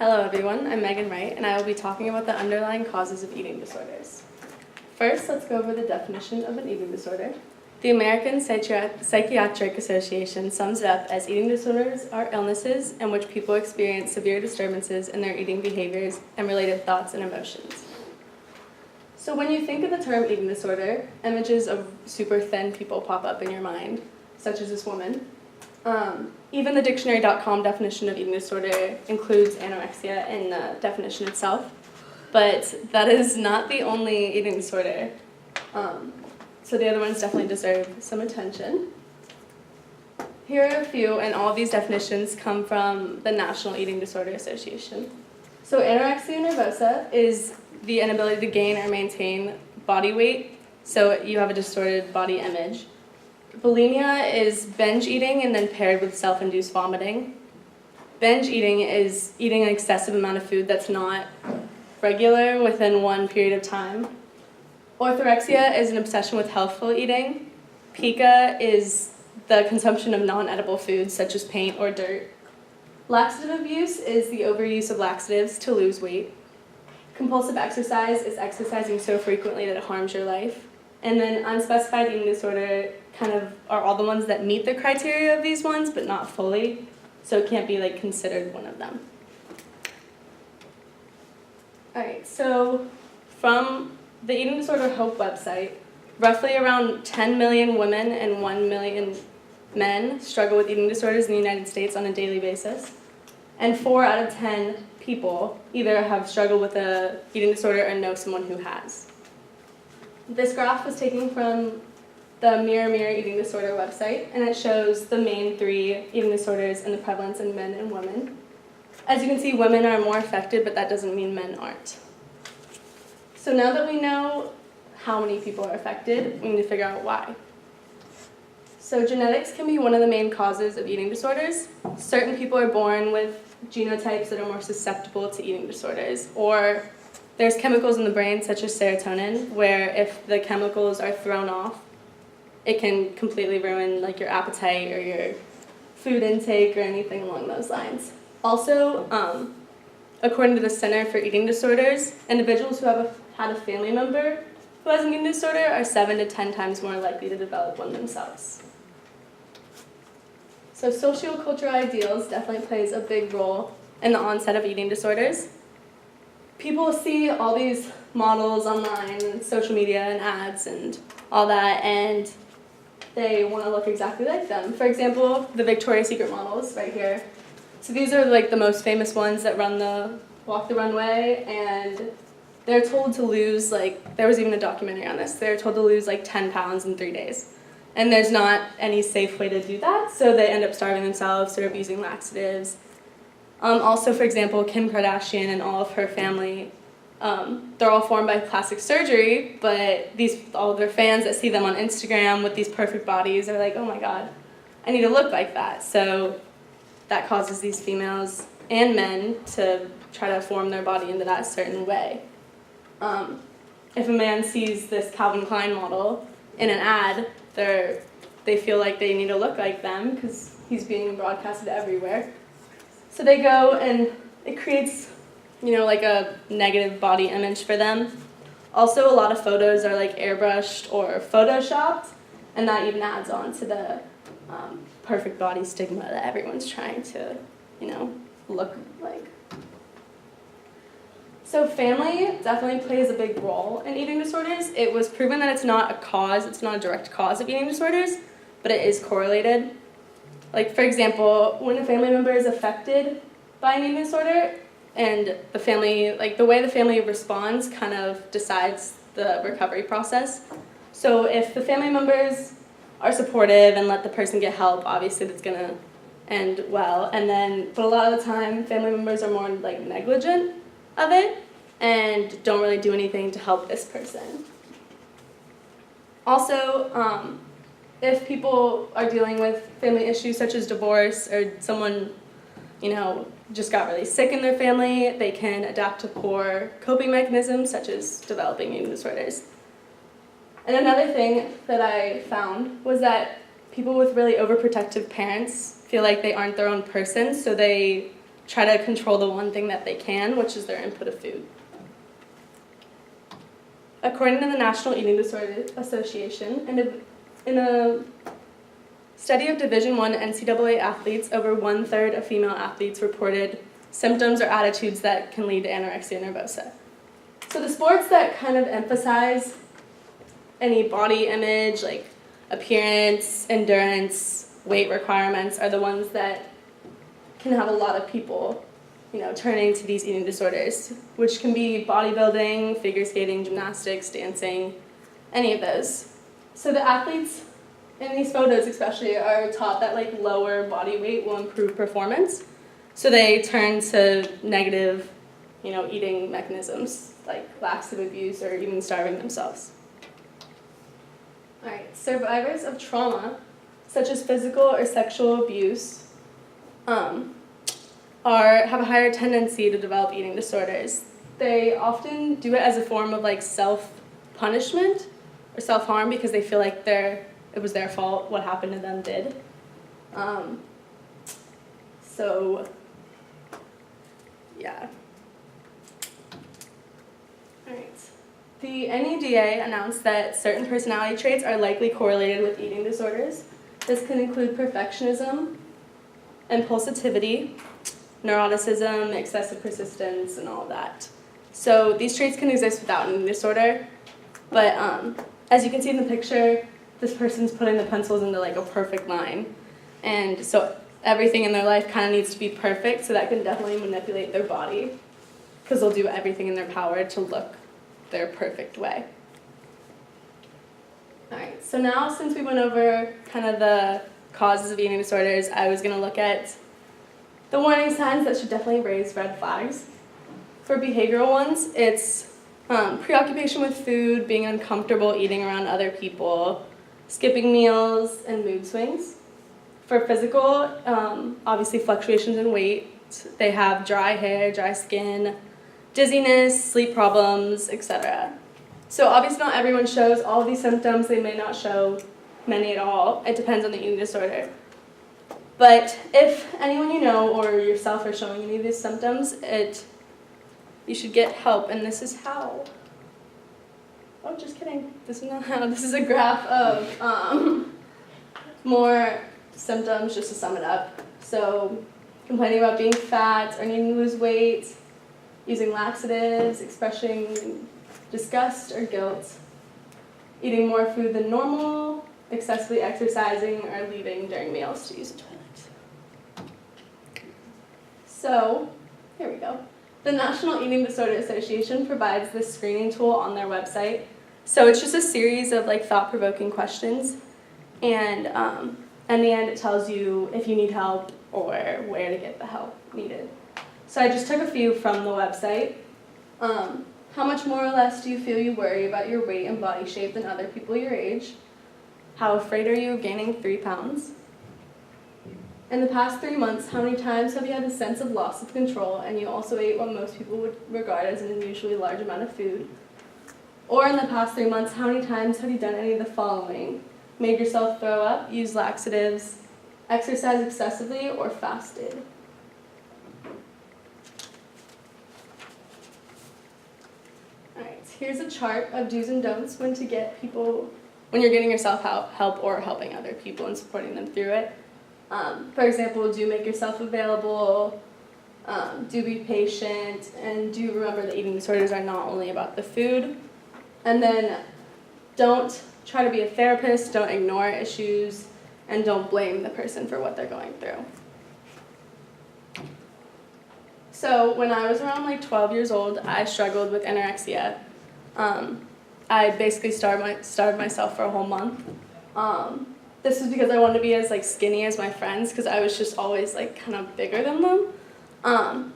Hello everyone, I'm Megan Wright, and I will be talking about the underlying causes of eating disorders. First, let's go over the definition of an eating disorder. The American Psychiatric Association sums it up as eating disorders are illnesses in which people experience severe disturbances in their eating behaviors and related thoughts and emotions. So when you think of the term eating disorder, images of super thin people pop up in your mind, such as this woman. Even the dictionary.com definition of eating disorder includes anorexia in the definition itself, but that is not the only eating disorder. So the other ones definitely deserve some attention. Here are a few, and all of these definitions come from the National Eating Disorder Association. So anorexia nervosa is the inability to gain or maintain body weight, so you have a distorted body image. Bulimia is binge eating and then paired with self-induced vomiting. Binge eating is eating an excessive amount of food that's not regular within one period of time. Orthorexia is an obsession with healthful eating. Pica is the consumption of non-edible foods such as paint or dirt. Laxative abuse is the overuse of laxatives to lose weight. Compulsive exercise is exercising so frequently that it harms your life. And then unspecified eating disorder kind of are all the ones that meet the criteria of these ones, but not fully, so it can't be considered one of them. All right, so from the Eating Disorder Hope website, roughly around 10 million women and 1 million men struggle with eating disorders in the United States on a daily basis, and 4 out of 10 people either have struggled with an eating disorder or know someone who has. This graph was taken from the Mirror Mirror Eating Disorder website, and it shows the main 3 eating disorders and the prevalence in men and women. As you can see, women are more affected, but that doesn't mean men aren't. So now that we know how many people are affected, we need to figure out why. So genetics can be one of the main causes of eating disorders. Certain people are born with genotypes that are more susceptible to eating disorders, or there's chemicals in the brain, such as serotonin, where if the chemicals are thrown off, it can completely ruin your appetite or your food intake or anything along those lines. Also, according to the Center for Eating Disorders, individuals who have had a family member who has an eating disorder are 7 to 10 times more likely to develop one themselves. So sociocultural ideals definitely plays a big role in the onset of eating disorders. People see all these models online and social media and ads and all that, and they want to look exactly like them. For example, the Victoria's Secret models right here. So these are the most famous ones that walk the runway, and they're told to lose, there was even a documentary on this, they're told to lose 10 pounds in 3 days. And there's not any safe way to do that, so they end up starving themselves or abusing laxatives. Also, for example, Kim Kardashian and all of her family, they're all formed by plastic surgery, but all of their fans that see them on Instagram with these perfect bodies are like, oh my god, I need to look like that. So that causes these females and men to try to form their body into that certain way. If a man sees this Calvin Klein model in an ad, they feel like they need to look like them because he's being broadcasted everywhere. So they go, and it creates, a negative body image for them. Also, a lot of photos are airbrushed or photoshopped, and that even adds on to the perfect body stigma that everyone's trying to, look like. So family definitely plays a big role in eating disorders. It was proven that it's not a direct cause of eating disorders, but it is correlated. For example, when a family member is affected by an eating disorder, and the family, the way the family responds kind of decides the recovery process. So if the family members are supportive and let the person get help, obviously that's going to end well. But a lot of the time, family members are more negligent of it and don't really do anything to help this person. Also, if people are dealing with family issues such as divorce, or someone, just got really sick in their family, they can adapt to poor coping mechanisms such as developing eating disorders. And another thing that I found was that people with really overprotective parents feel like they aren't their own person, so they try to control the one thing that they can, which is their input of food. According to the National Eating Disorder Association, in a study of Division I NCAA athletes, over 1/3 of female athletes reported symptoms or attitudes that can lead to anorexia nervosa. So the sports that kind of emphasize any body image, like appearance, endurance, weight requirements, are the ones that can have a lot of people, turning to these eating disorders, which can be bodybuilding, figure skating, gymnastics, dancing, any of those. So the athletes in these photos especially are taught that lower body weight will improve performance. So they turn to negative, eating mechanisms like laxative abuse or even starving themselves. All right, survivors of trauma, such as physical or sexual abuse, have a higher tendency to develop eating disorders. They often do it as a form of self-punishment or self-harm because they feel like it was their fault, what happened to them did. Yeah. All right. The NEDA announced that certain personality traits are likely correlated with eating disorders. This can include perfectionism, impulsivity, neuroticism, excessive persistence, and all of that. So these traits can exist without an eating disorder, but as you can see in the picture, this person's putting the pencils into a perfect line. And so everything in their life kind of needs to be perfect, so that can definitely manipulate their body because they'll do everything in their power to look their perfect way. All right, so now since we went over kind of the causes of eating disorders, I was going to look at the warning signs that should definitely raise red flags. For behavioral ones, it's preoccupation with food, being uncomfortable eating around other people, skipping meals, and mood swings. For physical, obviously fluctuations in weight. They have dry hair, dry skin, dizziness, sleep problems, etc. So obviously not everyone shows all of these symptoms. They may not show many at all. It depends on the eating disorder. But if anyone you know or yourself are showing any of these symptoms, you should get help, and this is how. Oh, just kidding. This is not how. This is a graph of more symptoms, just to sum it up. So complaining about being fat or needing to lose weight, using laxatives, expressing disgust or guilt, eating more food than normal, excessively exercising, or leaving during meals to use the toilet. So, here we go. The National Eating Disorder Association provides this screening tool on their website. So it's just a series of thought-provoking questions, and in the end it tells you if you need help or where to get the help needed. So I just took a few from the website. How much more or less do you feel you worry about your weight and body shape than other people your age? How afraid are you of gaining 3 pounds? In the past 3 months, how many times have you had a sense of loss of control and you also ate what most people would regard as an unusually large amount of food? Or in the past 3 months, how many times have you done any of the following? Made yourself throw up, used laxatives, exercised excessively, or fasted? Alright, here's a chart of do's and don'ts when you're getting yourself help or helping other people and supporting them through it. For example, do make yourself available, do be patient, and do remember that eating disorders are not only about the food. And then don't try to be a therapist, don't ignore issues, and don't blame the person for what they're going through. So when I was around 12 years old, I struggled with anorexia. I basically starved myself for a whole month. This was because I wanted to be as skinny as my friends because I was just always kind of bigger than them.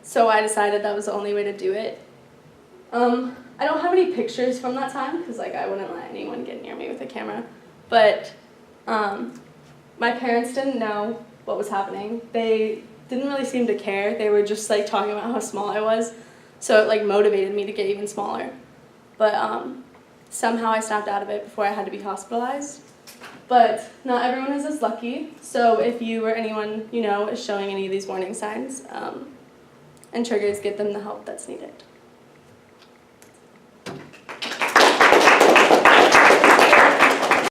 So I decided that was the only way to do it. I don't have any pictures from that time because I wouldn't let anyone get near me with a camera. But my parents didn't know what was happening. They didn't really seem to care. They were just talking about how small I was. So it motivated me to get even smaller. But somehow I snapped out of it before I had to be hospitalized. But not everyone is as lucky. So if you or anyone you know is showing any of these warning signs and triggers, get them the help that's needed.